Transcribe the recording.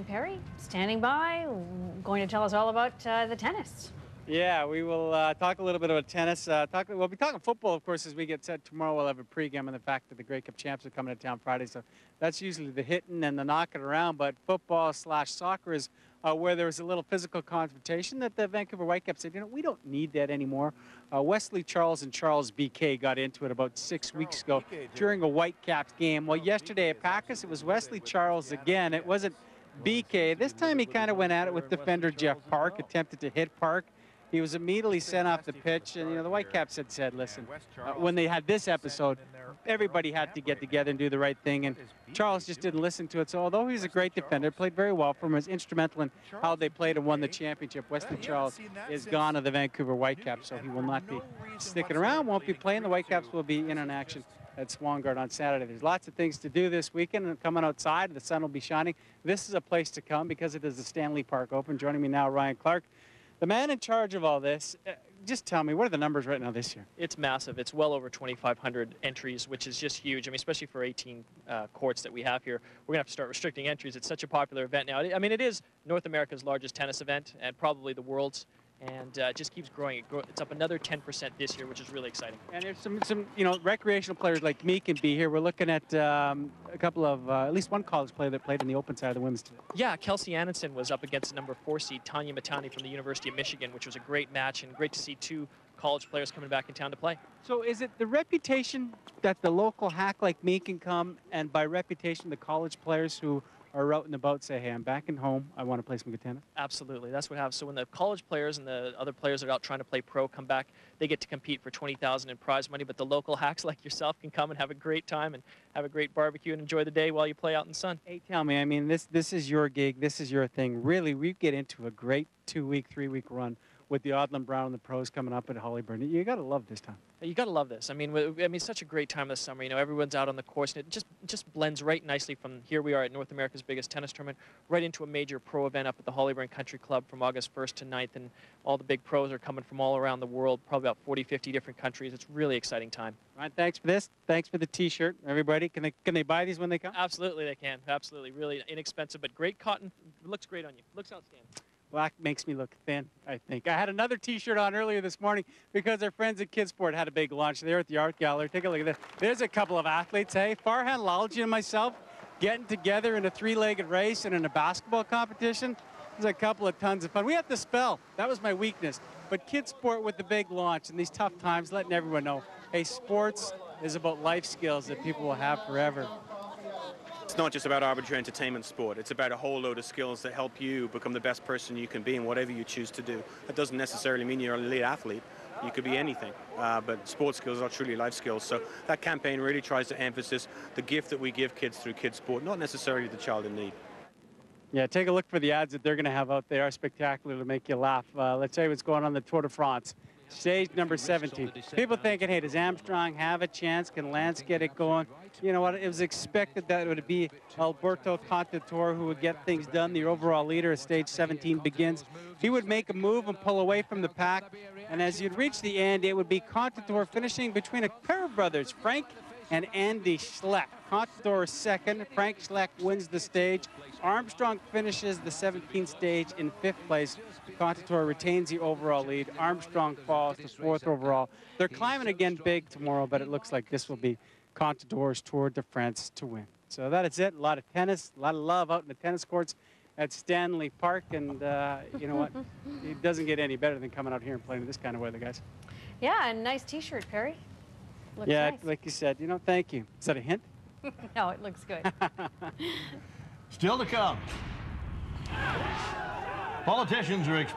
Perry, standing by, going to tell us all about the tennis. Yeah, we will talk a little bit about tennis. We'll be talking football, of course, as we get set. Tomorrow we'll have a pregame on the fact that the Grey Cup champs are coming to town Friday. So that's usually the hitting and the knocking around. But football/soccer is where there's a little physical confrontation that the Vancouver Whitecaps said, we don't need that anymore. Wesley Charles and Charles BK got into it about 6 weeks ago during a Whitecaps game. Well, yesterday at Packus, it was Wesley Charles again. It wasn't BK. This time he kind of went at it with defender Jeff Park, attempted to hit Park. He was immediately sent off the pitch, and the Whitecaps had said, listen, when they had this episode, everybody had to get together and do the right thing, and Charles just didn't listen to it. So although he's a great defender, played very well for him, was instrumental in how they played and won the championship. Wesley Charles is gone to the Vancouver Whitecaps, so he will not be sticking around, won't be playing. The Whitecaps will be in on action at Swangard on Saturday. There's lots of things to do this weekend, and coming outside, the sun will be shining. This is a place to come because it is the Stanley Park Open. Joining me now, Ryan Clark, the man in charge of all this. Just tell me, what are the numbers right now this year? It's massive. It's well over 2,500 entries, which is just huge. I mean, especially for 18 courts that we have here. We're going to have to start restricting entries. It's such a popular event now. I mean, it is North America's largest tennis event and probably the world's. And it just keeps growing. It's up another 10% this year, which is really exciting. And there's some recreational players like me can be here. We're looking at a couple of, at least one college player that played in the open side of the women's team. Yeah, Kelsey Annenson was up against number 4 seed Tanya Matani from the University of Michigan, which was a great match, and great to see two college players coming back in town to play. So is it the reputation that the local hack like me can come, and by reputation the college players who are out and about say, hey, I'm back in home, I want to play some good tennis? Absolutely, that's what happens. So when the college players and the other players that are out trying to play pro come back, they get to compete for $20,000 in prize money, but the local hacks like yourself can come and have a great time and have a great barbecue and enjoy the day while you play out in the sun. Hey, tell me, I mean, this is your gig, this is your thing. Really, we get into a great 2-week, 3-week run with the Odlum Brown and the pros coming up at Hollyburn. You got to love this time. You got to love this. I mean, it's such a great time this summer. Everyone's out on the course, and it just blends right nicely from here we are at North America's biggest tennis tournament right into a major pro event up at the Hollyburn Country Club from August 1st to 9th, and all the big pros are coming from all around the world, probably about 40, 50 different countries. It's a really exciting time. All right, thanks for this. Thanks for the T-shirt, everybody. Can they buy these when they come? Absolutely, they can. Absolutely, really inexpensive, but great cotton. It looks great on you. Looks outstanding. Black makes me look thin, I think. I had another T-shirt on earlier this morning because our friends at Kidsport had a big launch there at the art gallery. Take a look at this. There's a couple of athletes, hey? Farhan Lalji and myself getting together in a 3-legged race and in a basketball competition. There's a couple of tons of fun. We have to spell. That was my weakness. But Kidsport with the big launch in these tough times, letting everyone know, hey, sports is about life skills that people will have forever. It's not just about arbitrary entertainment sport. It's about a whole load of skills that help you become the best person you can be in whatever you choose to do. That doesn't necessarily mean you're an elite athlete. You could be anything, but sports skills are truly life skills. So that campaign really tries to emphasize the gift that we give kids through Kidsport, not necessarily the child in need. Yeah, take a look for the ads that they're going to have out there. Are spectacular to make you laugh. Let's say what's going on the Tour de France. Stage number 17. People thinking, hey, does Armstrong have a chance? Can Lance get it going? You know what? It was expected that it would be Alberto Contador who would get things done. The overall leader as stage 17 begins. He would make a move and pull away from the pack. And as you'd reach the end, it would be Contador finishing between a pair of brothers, Frank and Andy Schleck. Contador is second. Frank Schleck wins the stage. Armstrong finishes the 17th stage in 5th place. Contador retains the overall lead. Armstrong falls to 4th overall. They're climbing again big tomorrow, but it looks like this will be Contador's Tour de France to win. So that is it. A lot of tennis, a lot of love out in the tennis courts at Stanley Park. And you know what? It doesn't get any better than coming out here and playing in this kind of weather, guys. Yeah, and nice T-shirt, Perry. Looks yeah, nice. Like you said, thank you. Is that a hint? No, it looks good. Still to come. Politicians are expecting